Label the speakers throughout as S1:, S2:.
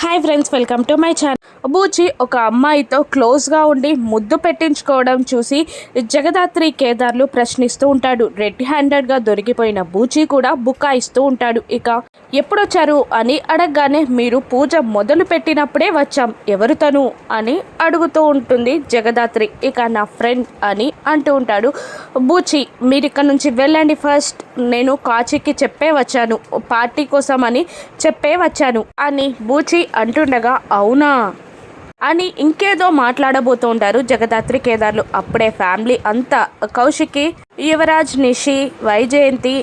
S1: Hi friends, welcome to my channel. బూచి ఒక అమ్మాయితో క్లోజ్గా ఉండి ముద్దు పెట్టించుకోవడం చూసి జగదాత్రి కేదార్లు ప్రశ్నిస్తూ ఉంటాడు. రెడ్ హ్యాండెడ్గా దొరికిపోయిన బూచి కూడా బుకాయిస్తూ ఉంటాడు. ఇక ఎప్పుడొచ్చారు అని అడగగానే మీరు పూజ మొదలు పెట్టినప్పుడే వచ్చాం, ఎవరు తను అని అడుగుతూ ఉంటుంది జగదాత్రి. ఇక నా ఫ్రెండ్ అని అంటూ ఉంటాడు. బూచి మీరు ఇక్కడ నుంచి వెళ్ళండి, ఫస్ట్ నేను కాచికి చెప్పే వచ్చాను, పార్టీ కోసం అని చెప్పే వచ్చాను అని బూచి అంటుండగా అవునా అని ఇంకేదో మాట్లాడబోతూ ఉంటారు జగదాత్రి కేదార్లు. అప్పుడే ఫ్యామిలీ అంతా కౌశికి, యువరాజ్, నిషి, వైజయంతి,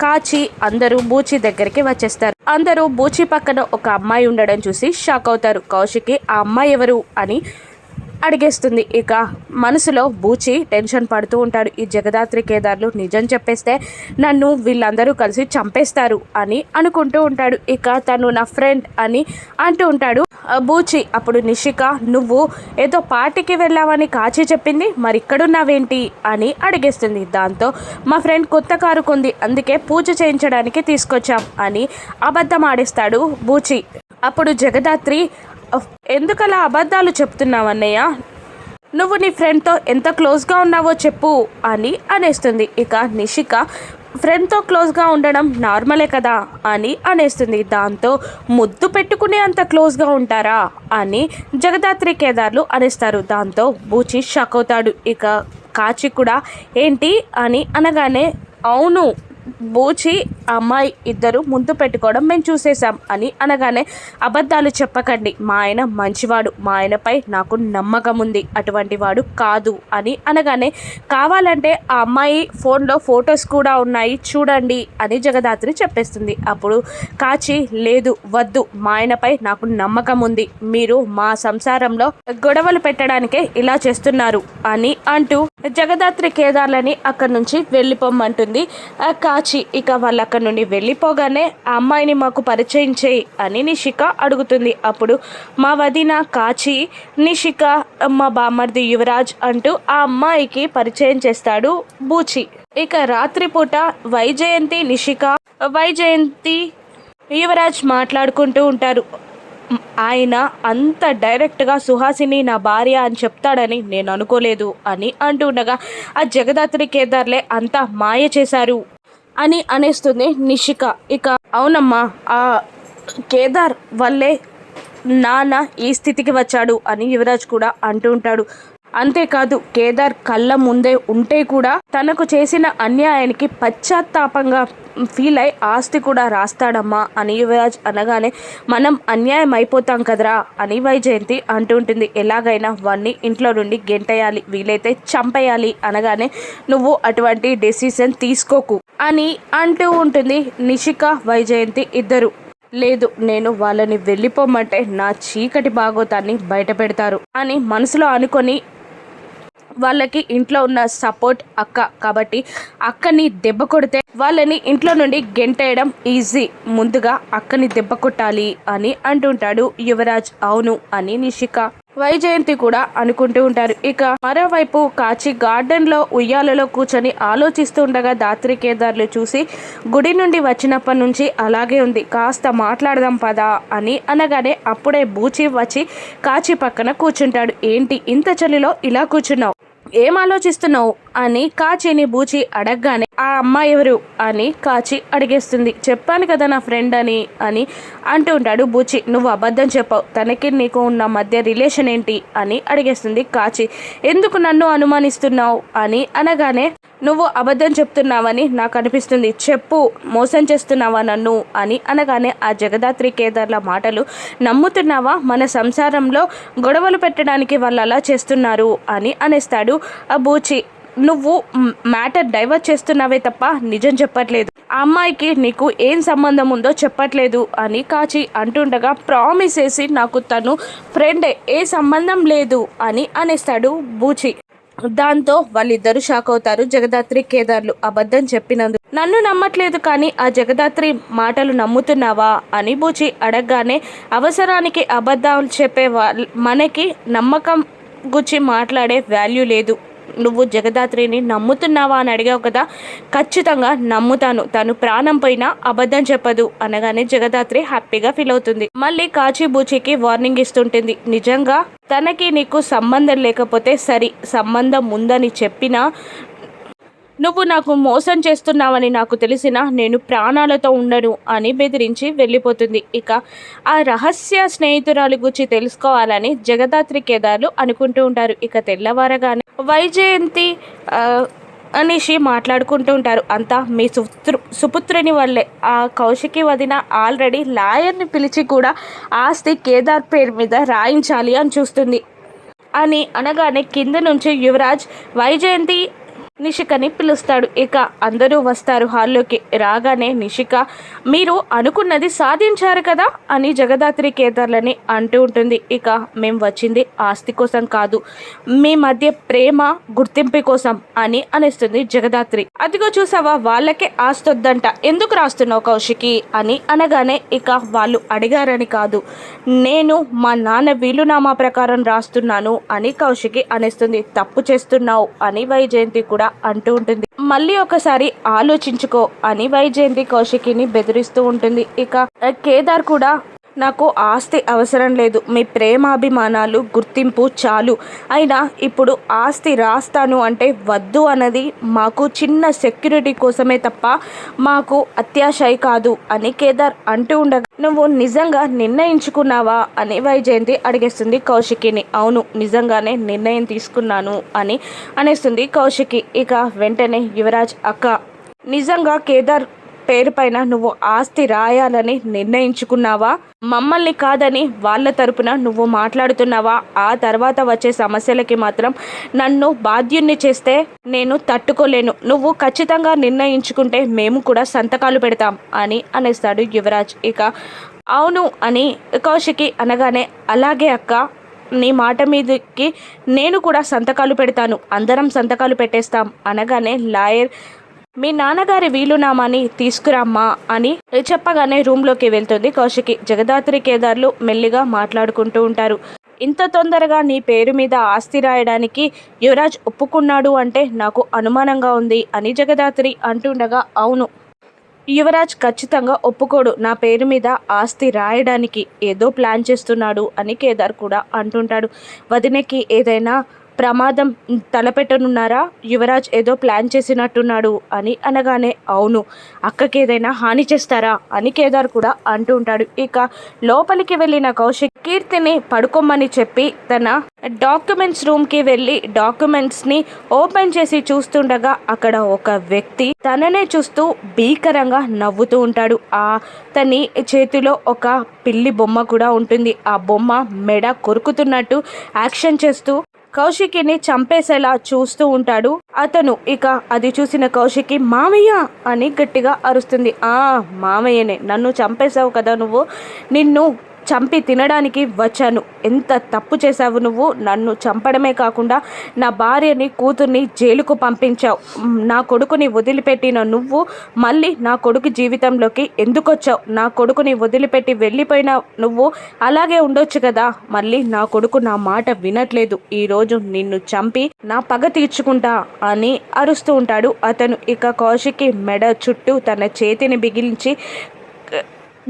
S1: కాచి అందరూ బూచి దగ్గరికి వచ్చేస్తారు. అందరూ బూచి పక్కన ఒక అమ్మాయి ఉండడం చూసి షాక్ అవుతారు. కౌశికి ఆ అమ్మాయి ఎవరు అని అడిగేస్తుంది. ఇక మనసులో బూచి టెన్షన్ పడుతూ ఉంటాడు. ఈ జగదాత్రి కేదార్లు నిజం చెప్పేస్తే నన్ను వీళ్ళందరూ కలిసి చంపేస్తారు అని అనుకుంటూ ఉంటాడు. ఇక తను నా ఫ్రెండ్ అని అంటూ ఉంటాడు బూచి. అప్పుడు నిషిక నువ్వు ఏదో పార్టీకి వెళ్ళావని కాచి చెప్పింది, మరి ఇక్కడున్నావేంటి అని అడిగేస్తుంది. దాంతో మా ఫ్రెండ్ కొత్త కారు కొంది, అందుకే పూజ చేయించడానికి తీసుకొచ్చాం అని అబద్ధం ఆడేస్తాడు బూచి. అప్పుడు జగదాత్రి ఎందుకలా అబద్ధాలు చెప్తున్నావు అన్నయ్య, నువ్వు నీ ఫ్రెండ్తో ఎంత క్లోజ్గా ఉన్నావో చెప్పు అని అనేస్తుంది. ఇక నిషిక ఫ్రెండ్తో క్లోజ్గా ఉండడం నార్మలే కదా అని అనేస్తుంది. దాంతో ముద్దు పెట్టుకునే అంత క్లోజ్గా ఉంటారా అని జగదాత్రి కేదార్లు అనేస్తారు. దాంతో బూచి షాక్ అవుతాడు. ఇక కాచి కూడా ఏంటి అని అనగానే అవును బూచి అమ్మాయి ఇద్దరు ముందు పెట్టుకోవడం మేము చూసేసాం అని అనగానే అబద్ధాలు చెప్పకండి, మా ఆయన మంచివాడు, మా ఆయనపై నాకు నమ్మకం ఉంది, అటువంటి వాడు కాదు అని అనగానే కావాలంటే ఆ అమ్మాయి ఫోన్లో ఫొటోస్ కూడా ఉన్నాయి చూడండి అని జగదాత్రి చెప్పేస్తుంది. అప్పుడు కాచి లేదు వద్దు, మా ఆయనపై నాకు నమ్మకం ఉంది, మీరు మా సంసారంలో గొడవలు పెట్టడానికే ఇలా చేస్తున్నారు అని అంటూ జగదాత్రి కేదార్లని అక్కడి నుంచి వెళ్ళిపోమ్మంటుంది కాచి. ఇక వాళ్ళు అక్కడి నుండి వెళ్ళిపోగానే ఆ అమ్మాయిని మాకు పరిచయం చేయి అని నిషిక అడుగుతుంది. అప్పుడు మా వదిన కాచి, నిషిక, మా బామ్మర్ది యువరాజ్ అంటూ ఆ అమ్మాయికి పరిచయం చేస్తాడు బూచి. ఇక రాత్రిపూట వైజయంతి, నిషిక, వైజయంతి, యువరాజ్ మాట్లాడుకుంటూ ఉంటారు. ఆయన అంత డైరెక్ట్గా సుహాసిని నా భార్య అని చెప్తాడని నేను అనుకోలేదు అని అంటుండగా ఆ జగదాత్రి కేదార్లే అంతా మాయ చేశారు అని అనేస్తుంది నిషిక. ఇక అవునమ్మా, ఆ కేదార్ వల్లే నాన్న ఈ స్థితికి వచ్చాడు అని యువరాజ్ కూడా అంటూ ఉంటాడు. అంతేకాదు కేదార్ కళ్ళ ముందే ఉంటే కూడా తనకు చేసిన అన్యాయానికి పశ్చాత్తాపంగా ఫీల్ అయి ఆస్తి కూడా రాస్తాడమ్మా అని యువరాజ్ అనగానే మనం అన్యాయం అయిపోతాం కదరా అని వైజయంతి అంటుంటుంది. ఎలాగైనా వాడిని ఇంట్లో నుండి గెంటేయాలి, వీలైతే చంపేయాలి అనగానే నువ్వు అటువంటి డెసిషన్ తీసుకోకు అని అంటూ ఉంటుంది నిషిక, వైజయంతి ఇద్దరు. లేదు, నేను వాళ్ళని వెళ్ళిపోమంటే నా చీకటి భాగోతాన్ని బయట పెడతారు అని మనసులో అనుకొని వాళ్ళకి ఇంట్లో ఉన్న సపోర్ట్ అక్క కాబట్టి అక్కని దెబ్బ కొడితే వాళ్ళని ఇంట్లో నుండి గెంటేయడం ఈజీ, ముందుగా అక్కని దెబ్బ కొట్టాలి అని అంటుంటాడు యువరాజ్. అవును అని నిషిక, వైజయంతి కూడా అనుకుంటూ ఉంటారు. ఇక మరోవైపు కాచి గార్డెన్లో ఉయ్యాలలో కూర్చొని ఆలోచిస్తూ ఉండగా దాత్రి కేదార్లు చూసి గుడి నుండి వచ్చినప్పటి నుంచి అలాగే ఉంది, కాస్త మాట్లాడదాం పదా అని అనగానే అప్పుడే బూచి వచ్చి కాచి పక్కన కూర్చుంటాడు. ఏంటి ఇంత చలిలో ఇలా కూర్చున్నావు, ఏం ఆలోచిస్తున్నావు అని కాచిని బూచి అడగగానే ఆ అమ్మాయి ఎవరు అని కాచి అడిగేస్తుంది. చెప్పాను కదా నా ఫ్రెండ్ అని అంటూ ఉంటాడు బూచి. నువ్వు అబద్ధం చెప్పావు, తనకి నీకు ఉన్న మధ్య రిలేషన్ ఏంటి అని అడిగేస్తుంది కాచి. ఎందుకు నన్ను అనుమానిస్తున్నావు అని అనగానే నువ్వు అబద్ధం చెప్తున్నావని నాకు అనిపిస్తుంది, చెప్పు, మోసం చేస్తున్నావా నన్ను అని అనగానే ఆ జగదాత్రి కేదార్ల మాటలు నమ్ముతున్నావా, మన సంసారంలో గొడవలు పెట్టడానికి వాళ్ళు అలా చేస్తున్నారు అని అనేస్తాడు ఆ బూచి. నువ్వు మ్యాటర్ డైవర్ట్ చేస్తున్నావే తప్ప నిజం చెప్పట్లేదు, ఆ అమ్మాయికి నీకు ఏం సంబంధం ఉందో చెప్పట్లేదు అని కాచి అంటుండగా ప్రామిస్ చేసి నాకు తను ఫ్రెండే, ఏ సంబంధం లేదు అని అనేస్తాడు బూచి. దాంతో వాళ్ళిద్దరూ షాక్ అవుతారు జగదాత్రి కేదార్లు. అబద్ధం చెప్పినందుకు నన్ను నమ్మట్లేదు కానీ ఆ జగదాత్రి మాటలు నమ్ముతున్నావా అని బూచి అడగగానే అవసరానికి అబద్ధాలు చెప్పే మనకి నమ్మకం గురించి మాట్లాడే వాల్యూ లేదు, నువ్వు జగదాత్రిని నమ్ముతున్నావా అని అడిగావు కదా, ఖచ్చితంగా నమ్ముతాను, తను ప్రాణం పోయినా అబద్ధం చెప్పదు అనగానే జగదాత్రి హ్యాపీగా ఫీల్ అవుతుంది. మళ్ళీ కాచిబూచికి వార్నింగ్ ఇస్తుంటుంది. నిజంగా తనకి నీకు సంబంధం లేకపోతే సరి, సంబంధం ఉందని చెప్పినా నువ్వు నాకు మోసం చేస్తున్నావని నాకు తెలిసినా నేను ప్రాణాలతో ఉండను అని బెదిరించి వెళ్ళిపోతుంది. ఇక ఆ రహస్య స్నేహితురాలి గురించి తెలుసుకోవాలని జగదాత్రి కేదార్లు అనుకుంటూ ఉంటారు. ఇక తెల్లవారగానే వైజయంతి అనేసి మాట్లాడుకుంటూ ఉంటారు. అంతా మీ సుపుత్రుని వల్లే. ఆ కౌశికి వదిన ఆల్రెడీ లాయర్ని పిలిచి కూడా ఆస్తి కేదార్ పేరు మీద రాయించాలి అని చూస్తుంది అని అనగానే కింద నుంచి యువరాజ్ వైజయంతి నిషికని పిలుస్తాడు. ఇక అందరూ వస్తారు హాల్లోకి. రాగానే నిషిక, మీరు అనుకున్నది సాధించారు కదా అని జగదాత్రి కేదార్లని అంటూ ఉంటుంది. ఇక మేము వచ్చింది ఆస్తి కోసం కాదు, మీ మధ్య ప్రేమ గుర్తింపు కోసం అని అనేస్తుంది జగదాత్రి. అదిగో చూసావా, వాళ్ళకే ఆస్తి వద్దంట, ఎందుకు రాస్తున్నావు కౌశికి అని అనగానే ఇక వాళ్ళు అడిగారని కాదు, నేను మా నాన్న వీలునామా ప్రకారం రాస్తున్నాను అని కౌశికి అనేస్తుంది. తప్పు చేస్తున్నావు అని వైజయంతి కూడా అంటూ ఉంటుంది. మళ్ళీ ఒకసారి ఆలోచించుకో అని వైజయంతి కౌశికిని బెదిరిస్తూ ఉంటుంది. ఇక కేదార్ కూడా, నాకు ఆస్తి అవసరం లేదు, మీ ప్రేమాభిమానాలు గుర్తింపు చాలు, అయినా ఇప్పుడు ఆస్తి రాస్తాను అంటే వద్దు అన్నది మాకు చిన్న సెక్యూరిటీ కోసమే తప్ప మాకు అత్యాశయ కాదు అని కేదార్ అంటూ ఉండగా, నువ్వు నిజంగా నిర్ణయించుకున్నావా అని వైజయంతి అడిగేస్తుంది కౌశికిని. అవును, నిజంగానే నిర్ణయం తీసుకున్నాను అని అనేస్తుంది కౌశికి. ఇక వెంటనే యువరాజ్, అక్క నిజంగా కేదార్ పేరు పైన నువ్వు ఆస్తి రాయాలని నిర్ణయించుకున్నావా? మమ్మల్ని కాదని వాళ్ళ తరపున నువ్వు మాట్లాడుతున్నావా? ఆ తర్వాత వచ్చే సమస్యలకి మాత్రం నన్ను బాధ్యుణ్ణి చేస్తే నేను తట్టుకోలేను. నువ్వు ఖచ్చితంగా నిర్ణయించుకుంటే మేము కూడా సంతకాలు పెడతాం అని అనేస్తాడు యువరాజ్. ఇక అవును అని కౌశికి అనగానే, అలాగే అక్క, నీ మాట మీదకి నేను కూడా సంతకాలు పెడతాను, అందరం సంతకాలు పెట్టేస్తాం అనగానే లాయర్, మీ నాన్నగారి వీలునామాని తీసుకురామ్మా అని చెప్పగానే రూమ్లోకి వెళ్తుంది కౌశికి. జగదాత్రి కేదార్లు మెల్లిగా మాట్లాడుకుంటూ ఉంటారు. ఇంత తొందరగా నీ పేరు మీద ఆస్తి రాయడానికి యువరాజ్ ఒప్పుకున్నాడు అంటే నాకు అనుమానంగా ఉంది అని జగదాత్రి అంటుండగా, అవును, యువరాజ్ ఖచ్చితంగా ఒప్పుకోడు నా పేరు మీద ఆస్తి రాయడానికి, ఏదో ప్లాన్ చేస్తున్నాడు అని కేదార్ కూడా అంటుంటాడు. వదినకి ఏదైనా ప్రమాదం తలపెట్టనున్నారా? యువరాజ్ ఏదో ప్లాన్ చేసినట్టున్నాడు అని అనగానే, అవును, అక్కకి ఏదైనా హాని చేస్తారా అని కేదార్ కూడా అంటూ ఉంటాడు. ఇక లోపలికి వెళ్ళిన కౌశిక్ కీర్తిని పడుకోమని చెప్పి తన డాక్యుమెంట్స్ రూమ్కి వెళ్ళి డాక్యుమెంట్స్ని ఓపెన్ చేసి చూస్తుండగా అక్కడ ఒక వ్యక్తి తననే చూస్తూ భీకరంగా నవ్వుతూ ఉంటాడు. తని చేతిలో ఒక పిల్లి బొమ్మ కూడా ఉంటుంది. ఆ బొమ్మ మెడ కొరుకుతున్నట్టు యాక్షన్ చేస్తూ కౌశికిని చంపేసేలా చూస్తూ ఉంటాడు అతను. ఇక అది చూసిన కౌశికి, మామయ్య అని గట్టిగా అరుస్తుంది. మామయ్యనే, నన్ను చంపేశావు కదా నువ్వు, నిన్ను చంపి తినడానికి వచ్చాను. ఎంత తప్పు చేశావు నువ్వు, నన్ను చంపడమే కాకుండా నా భార్యని కూతుర్ని జైలుకు పంపించావు. నా కొడుకుని వదిలిపెట్టిన నువ్వు మళ్ళీ నా కొడుకు జీవితంలోకి ఎందుకు వచ్చావు? నా కొడుకుని వదిలిపెట్టి వెళ్ళిపోయిన నువ్వు అలాగే ఉండొచ్చు కదా. మళ్ళీ నా కొడుకు నా మాట వినట్లేదు, ఈరోజు నిన్ను చంపి నా పగ తీర్చుకుంటా అని అరుస్తూ ఉంటాడు అతను. ఇక కౌశికి మెడ చుట్టూ తన చేతిని బిగించి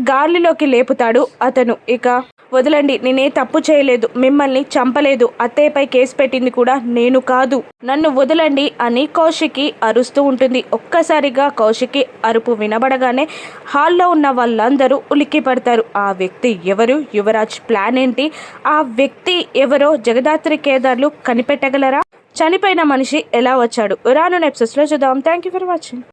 S1: గాలిలోకి లేపుతాడు అతను. ఇక వదలండి, నేనే తప్పు చేయలేదు, మిమ్మల్ని చంపలేదు, అత్తయ్యపై కేసు పెట్టింది కూడా నేను కాదు, నన్ను వదలండి అని కౌశికి అరుస్తూ ఉంటుంది. ఒక్కసారిగా కౌశికి అరుపు వినబడగానే హాల్లో ఉన్న వాళ్ళందరూ ఉలిక్కి పడతారు. ఆ వ్యక్తి ఎవరు? యువరాజ్ ప్లాన్ ఏంటి? ఆ వ్యక్తి ఎవరో జగదాత్రి కేదార్లు కనిపెట్టగలరా? చనిపోయిన మనిషి ఎలా వచ్చాడు? రానున్న ఎపిసోడ్స్లో చూద్దాం. Thank you for watching.